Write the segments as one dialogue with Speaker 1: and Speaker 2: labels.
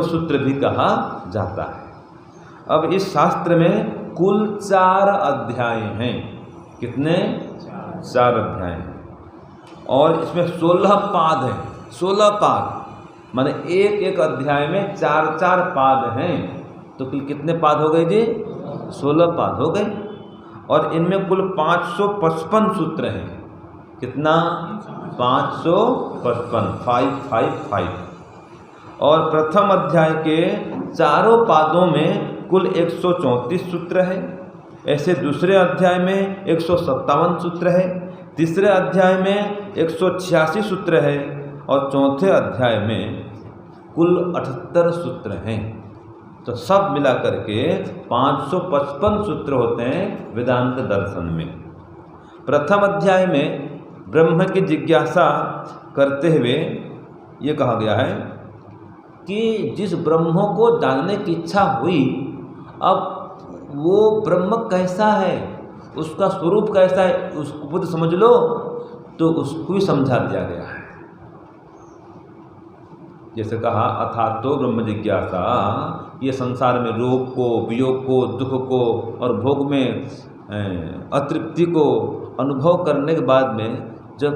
Speaker 1: सूत्र भी कहा जाता है। अब इस शास्त्र में कुल 4 अध्याय हैं। कितने? 4 अध्याय हैं और इसमें 16 पाद हैं। 16 पाद माने एक एक अध्याय में 4-4 पाद हैं, तो कुल कितने पाद हो गए जी? 16 पाद हो गए। और इनमें कुल 555 सूत्र हैं। कितना? 555, 555। और प्रथम अध्याय के चारों पादों में कुल 134 सूत्र है। ऐसे दूसरे अध्याय में 157 सूत्र है, तीसरे अध्याय में 186 सूत्र है और चौथे अध्याय में कुल 78 सूत्र हैं। तो सब मिलाकर के 555 सूत्र होते हैं वेदांत दर्शन में। प्रथम अध्याय में ब्रह्म की जिज्ञासा करते हुए ये कहा गया है कि जिस ब्रह्म को जानने की इच्छा हुई, अब वो ब्रह्म कैसा है, उसका स्वरूप कैसा है, उसको खुद समझ लो, तो उसको ही समझा दिया गया है। जैसे कहा अथातो ब्रह्म जिज्ञासा, ये संसार में रोग को, वियोग को, दुख को और भोग में अतृप्ति को अनुभव करने के बाद में जब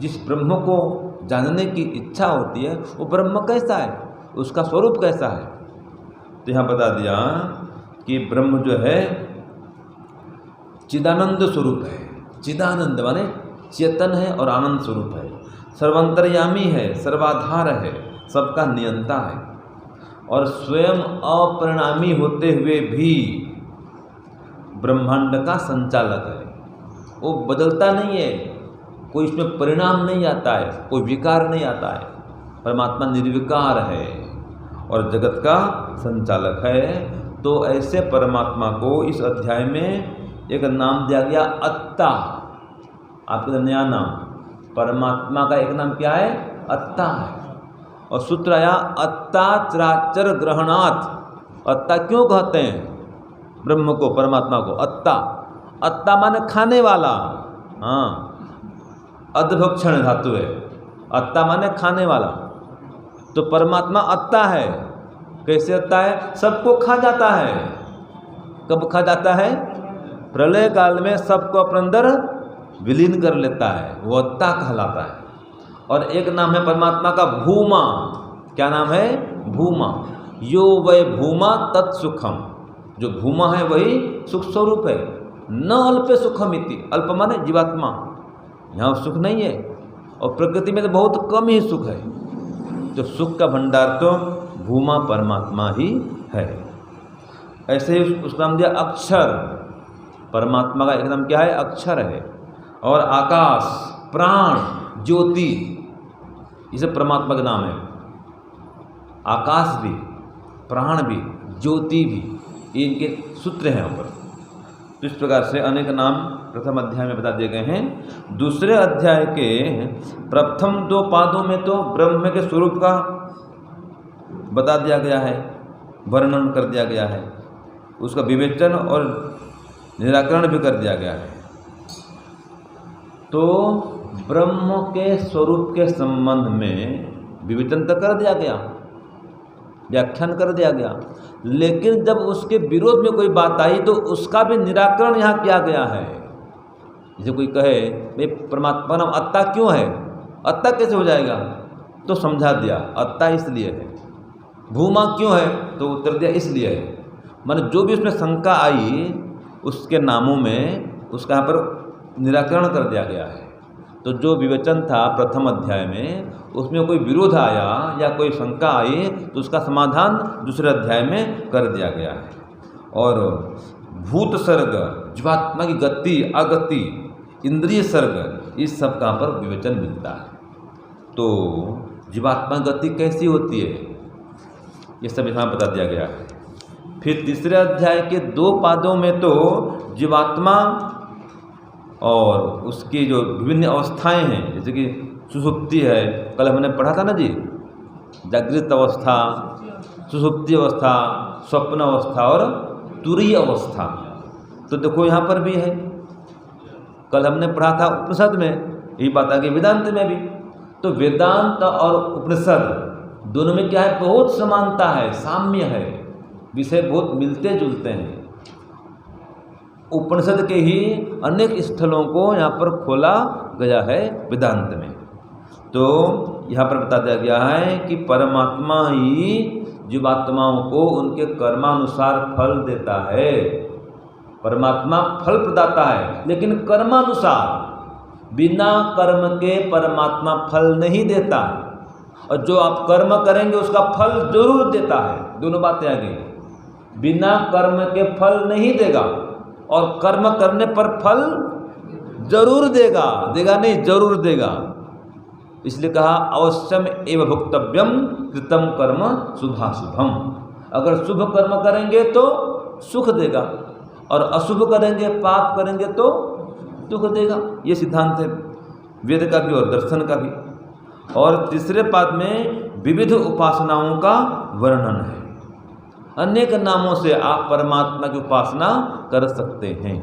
Speaker 1: जिस ब्रह्म को जानने की इच्छा होती है, वो ब्रह्म कैसा है, उसका स्वरूप कैसा है। तो यहाँ बता दिया कि ब्रह्म जो है चिदानंद स्वरूप है। चिदानंद माने चेतन है और आनंद स्वरूप है, सर्वांतर्यामी है, सर्वाधार है, सबका नियंता है और स्वयं अपरिणामी होते हुए भी ब्रह्मांड का संचालक है। वो बदलता नहीं है, कोई इसमें परिणाम नहीं आता है, कोई विकार नहीं आता है। परमात्मा निर्विकार है और जगत का संचालक है। तो ऐसे परमात्मा को इस अध्याय में एक नाम दिया गया अत्ता। आपका नया नाम, परमात्मा का एक नाम क्या है? अत्ता है। और सूत्र आया अत्ता चराचर ग्रहणात्। अत्ता क्यों कहते हैं ब्रह्म को, परमात्मा को? अत्ता, अत्ता माने खाने वाला। हाँ, अधभक्षण धातु है, अत्ता माने खाने वाला। तो परमात्मा अत्ता है। कैसे अत्ता है? सबको खा जाता है। कब खा जाता है? प्रलय काल में सबको अपने अंदर विलीन कर लेता है, वो अत्ता कहलाता है। और एक नाम है परमात्मा का भूमा। क्या नाम है? भूमा। यो वै भूमा तत्सुखम। जो भूमा है वही सुख स्वरूप है। न अल्प सुखम इति, अल्प माने जीवात्मा, यहाँ सुख नहीं है और प्रकृति में तो बहुत कम ही सुख है। तो सुख का भंडार तो भूमा परमात्मा ही है। ऐसे ही उसका नाम दिया अक्षर। परमात्मा का एक नाम क्या है? अक्षर है। और आकाश, प्राण, ज्योति, ये सब परमात्मा का नाम है। आकाश भी, प्राण भी, ज्योति भी, ये इनके सूत्र हैं ऊपर। तो इस प्रकार से अनेक नाम प्रथम अध्याय में बता दिए गए हैं। दूसरे अध्याय के प्रथम 2 पादों में तो ब्रह्म के स्वरूप का बता दिया गया है, वर्णन कर दिया गया है, उसका विवेचन और निराकरण भी कर दिया गया है। तो ब्रह्म के स्वरूप के संबंध में विवेचन तो कर दिया गया, व्याख्यान कर दिया गया, लेकिन जब उसके विरोध में कोई बात आई तो उसका भी निराकरण यहाँ किया गया है। जैसे कोई कहे भाई परमात्मा नाम अत्ता क्यों है, अत्ता कैसे हो जाएगा, तो समझा दिया अत्ता इसलिए है। भूमा क्यों है, तो उत्तर दिया इसलिए है। माने जो भी उसमें शंका आई उसके नामों में उसका यहाँ पर निराकरण कर दिया गया है। तो जो विवेचन था प्रथम अध्याय में, उसमें कोई विरोध आया या कोई शंका आई तो उसका समाधान दूसरे अध्याय में कर दिया गया है। और भूत सर्ग, जीवात्मा की गति अगति, इंद्रिय सर्ग, इस सब का पर विवेचन मिलता है। तो जीवात्मा गति कैसी होती है, ये सब यहाँ बता दिया गया है। फिर तीसरे अध्याय के 2 पादों में तो जीवात्मा और उसकी जो विभिन्न अवस्थाएं हैं, जैसे कि सुषुप्ति है, कल हमने पढ़ा था ना जी, जागृत अवस्था, सुषुप्ति अवस्था, स्वप्न अवस्था और तुरीय अवस्था। तो देखो यहाँ पर भी है, कल हमने पढ़ा था उपनिषद में, यही बात आगे वेदांत में भी। तो वेदांत और उपनिषद दोनों में क्या है, बहुत समानता है, साम्य है, विषय बहुत मिलते जुलते हैं। उपनिषद के ही अनेक स्थलों को यहाँ पर खोला गया है वेदांत में। तो यहाँ पर बता दिया गया है कि परमात्मा ही जीवात्माओं को उनके कर्मानुसार फल देता है। परमात्मा फल प्रदाता है, लेकिन कर्मानुसार, बिना कर्म के परमात्मा फल नहीं देता है। और जो आप कर्म करेंगे उसका फल जरूर देता है। दोनों बातें आ गई, बिना कर्म के फल नहीं देगा और कर्म करने पर फल जरूर देगा, देगा नहीं जरूर देगा। इसलिए कहा अवश्यम एवं भुक्तव्यम कृतम कर्म शुभाशुभम। अगर शुभ कर्म करेंगे तो सुख देगा और अशुभ करेंगे, पाप करेंगे तो दुख देगा। ये सिद्धांत है वेद का भी और दर्शन का भी। और तीसरे पाद में विविध उपासनाओं का वर्णन है। अनेक नामों से आप परमात्मा की उपासना कर सकते हैं।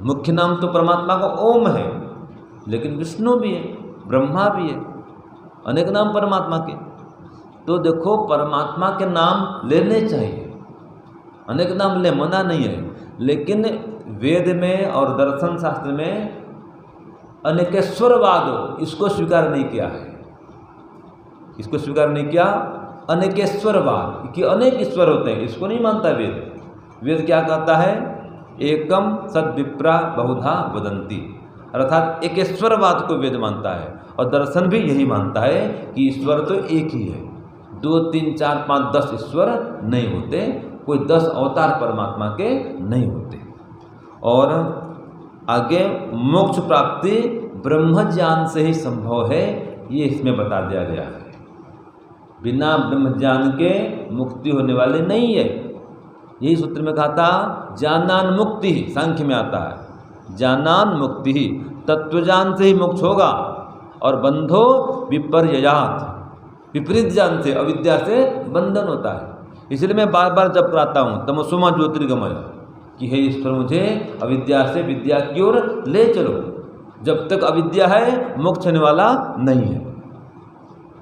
Speaker 1: मुख्य नाम तो परमात्मा का ओम है, लेकिन विष्णु भी है, ब्रह्मा भी है, अनेक नाम परमात्मा के। तो देखो परमात्मा के नाम लेने चाहिए, अनेक नाम ले, मना नहीं है, लेकिन वेद में और दर्शन शास्त्र में अनेकेश्वरवाद इसको स्वीकार नहीं किया है। इसको स्वीकार नहीं किया, अनेकेश्वरवाद कि अनेक ईश्वर होते हैं, इसको नहीं मानता वेद। वेद क्या कहता है, एकम सद विप्रा बहुधा वदंती, अर्थात एकेश्वरवाद को वेद मानता है। और दर्शन भी यही मानता है कि ईश्वर तो एक ही है, 2, 3, 4, 5, 10 ईश्वर नहीं होते, कोई 10 अवतार परमात्मा के नहीं होते। और आगे मोक्ष प्राप्ति ब्रह्म ज्ञान से ही संभव है, ये इसमें बता दिया गया है। बिना ब्रह्म ज्ञान के मुक्ति होने वाली नहीं है। यही सूत्र में कहा था, ज्ञानान मुक्ति ही, सांख्य में आता है, ज्ञानान मुक्ति ही, तत्वज्ञान से ही मोक्ष होगा। और बंधो विपर्ययात, विपरीत ज्ञान से, अविद्या से बंधन होता है। इसलिए मैं बार बार जप कराता हूँ तमसोमा ज्योतिर्गमय, कि हे ईश्वर मुझे अविद्या से विद्या की ओर ले चलो। जब तक अविद्या है मोक्ष होने वाला नहीं है।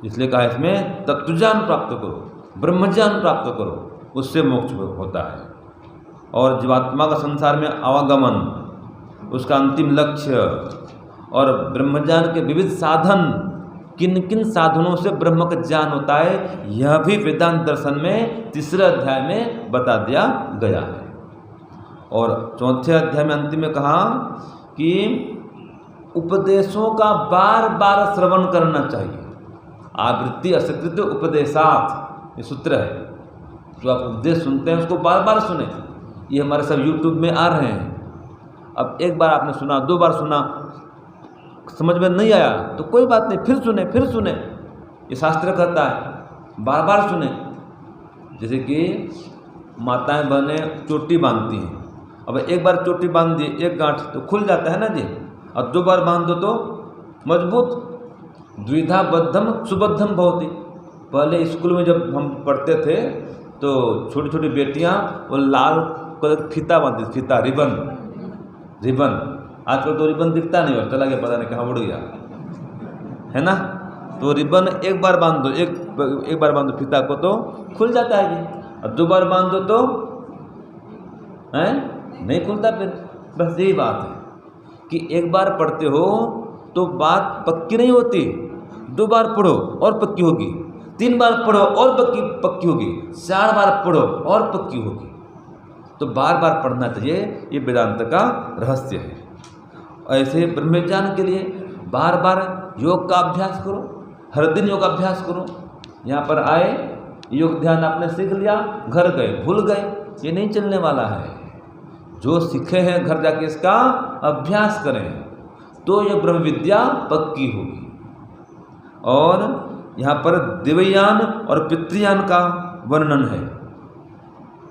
Speaker 1: इसलिए कहा इसमें तत्वज्ञान प्राप्त करो, ब्रह्मज्ञान प्राप्त करो, उससे मोक्ष होता है। और जीवात्मा का संसार में आवागमन, उसका अंतिम लक्ष्य, और ब्रह्मज्ञान के विविध साधन, किन किन साधनों से ब्रह्म का ज्ञान होता है, यह भी वेदांत दर्शन में 3 अध्याय में बता दिया गया है। और 4 अध्याय में अंतिम में कहा कि उपदेशों का बार बार श्रवण करना चाहिए। आवृत्ति असकृत उपदेशात, ये सूत्र है। जो आप उपदेश सुनते हैं उसको बार बार सुने। ये हमारे सब यूट्यूब में आ रहे हैं। अब एक बार आपने सुना, 2 बार सुना, समझ में नहीं आया तो कोई बात नहीं, फिर सुने, फिर सुने। ये शास्त्र कहता है बार बार सुने। जैसे कि माताएं बहनें चोटी बांधती हैं। अब एक बार चोटी बांध दी, एक गांठ तो खुल जाता है ना जी, और 2 बार बांध दो तो मजबूत। द्विधा बद्धम सुबद्धम भवति। पहले स्कूल में जब हम पढ़ते थे तो छोटी छोटी बेटियां वो लाल कलर फीता बांधती, फीता, रिबन। आजकल तो रिबन दिखता नहीं, और चला गया, पता नहीं कहाँ उड़ गया, है ना। तो रिबन एक बार बांध दो, एक बार बांध दो फीता को तो खुल जाता है जी, और 2 बार बांध दो तो नहीं खुलता। फिर बस यही बात है कि एक बार पढ़ते हो तो बात पक्की नहीं होती, 2 बार पढ़ो और पक्की होगी, 3 बार पढ़ो और पक्की होगी, 4 बार पढ़ो और पक्की होगी। तो बार बार पढ़ना चाहिए, ये वेदांत का रहस्य है। ऐसे ब्रह्मज्ञान के लिए बार बार योग का अभ्यास करो, हर दिन योग अभ्यास करो। यहाँ पर आए, योग ध्यान आपने सीख लिया, घर गए भूल गए, ये नहीं चलने वाला है। जो सीखे हैं घर जाके इसका अभ्यास करें तो ये ब्रह्म विद्या पक्की होगी। और यहाँ पर देवयान और पितृयान का वर्णन है।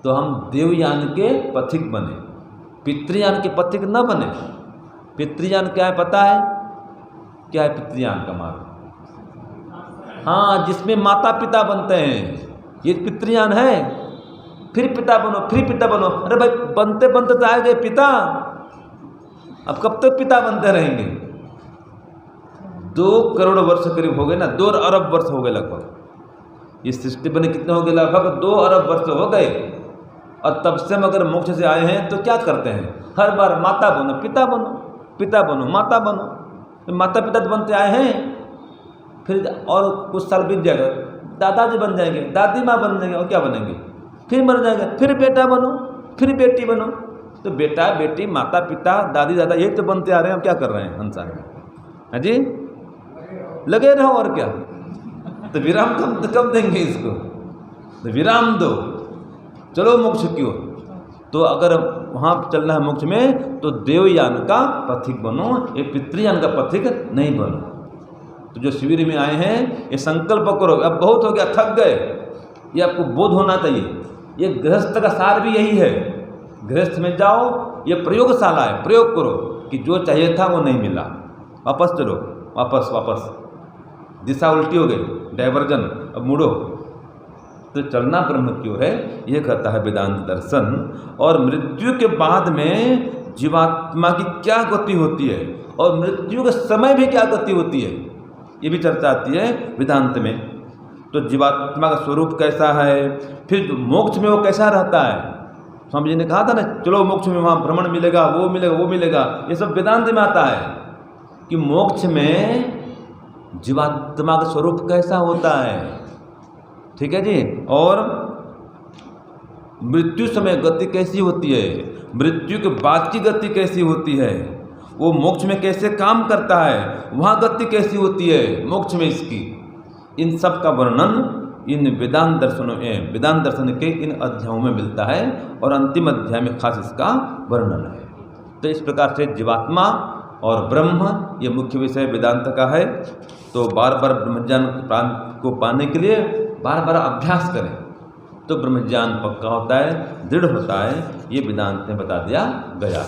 Speaker 1: तो हम देवयान के पथिक बने, पितृयान के पथिक न बने। पितृयान क्या है पता है? क्या है पितृयान का मार्ग? हाँ, जिसमें माता पिता बनते हैं, ये पितृयान है। फिर पिता बनो, फिर पिता बनो। अरे भाई, बनते बनते तो आ गए पिता, अब कब तक पिता बनते रहेंगे? 2 करोड़ वर्ष करीब हो गए ना, 2 अरब वर्ष हो गए लगभग। ये सृष्टि बने कितने हो गए, लगभग 2 अरब वर्ष हो गए, और तब से हम अगर मोक्ष से आए हैं तो क्या करते हैं, हर बार माता बनो पिता बनो, पिता बनो माता बनो, तो माता पिता तो बनते आए हैं, फिर और कुछ साल बीत जाएगा दादाजी बन जाएंगे, दादी माँ बन जाएंगे, और क्या बनेंगे, फिर मर जाएगा, फिर बेटा बनो, फिर बेटी बनो। तो बेटा बेटी माता पिता दादी दादा यही तो बनते आ रहे हैं, हम क्या कर रहे हैं संसार में, है जी, लगे रहो और क्या। तो विराम कब देंगे इसको, तो विराम दो, चलो मोक्ष की ओर। तो अगर वहाँ चलना है मोक्ष में तो देवयान का पथिक बनो, ये पितृयान का पथिक नहीं बनो। तो जो शिविर में आए हैं ये संकल्प करो, अब बहुत हो गया, थक गए, ये आपको बोध होना चाहिए। ये गृहस्थ का सार भी यही है, गृहस्थ में जाओ, ये प्रयोगशाला है, प्रयोग करो कि जो चाहिए था वो नहीं मिला, वापस चलो, वापस दिशा उल्टी हो गई, डाइवर्जन, अब मुड़ो। तो चलना ब्रह्म की ओर है, ये कहता है वेदांत दर्शन। और मृत्यु के बाद में जीवात्मा की क्या गति होती है और मृत्यु के समय भी क्या गति होती है, ये भी चर्चा आती है वेदांत में। तो जीवात्मा का स्वरूप कैसा है, फिर मोक्ष में वो कैसा रहता है। स्वामी जी ने कहा था ना, चलो मोक्ष में वहाँ भ्रमण मिलेगा, वो मिलेगा, ये सब वेदांत में आता है कि मोक्ष में जीवात्मा का स्वरूप कैसा होता है, ठीक है जी। और मृत्यु समय गति कैसी होती है, मृत्यु के बाद की गति कैसी होती है, वो मोक्ष में कैसे काम करता है, वहाँ गति कैसी होती है मोक्ष में इसकी, इन सब का वर्णन इन वेदांत दर्शन के इन अध्यायों में मिलता है, और अंतिम अध्याय में खास इसका वर्णन है। तो इस प्रकार से जीवात्मा और ब्रह्म ये मुख्य विषय वेदांत का है। तो बार बार ब्रह्मज्ञान को पाने के लिए बार बार अभ्यास करें तो ब्रह्मज्ञान पक्का होता है, दृढ़ होता है, ये वेदांत ने बता दिया गया।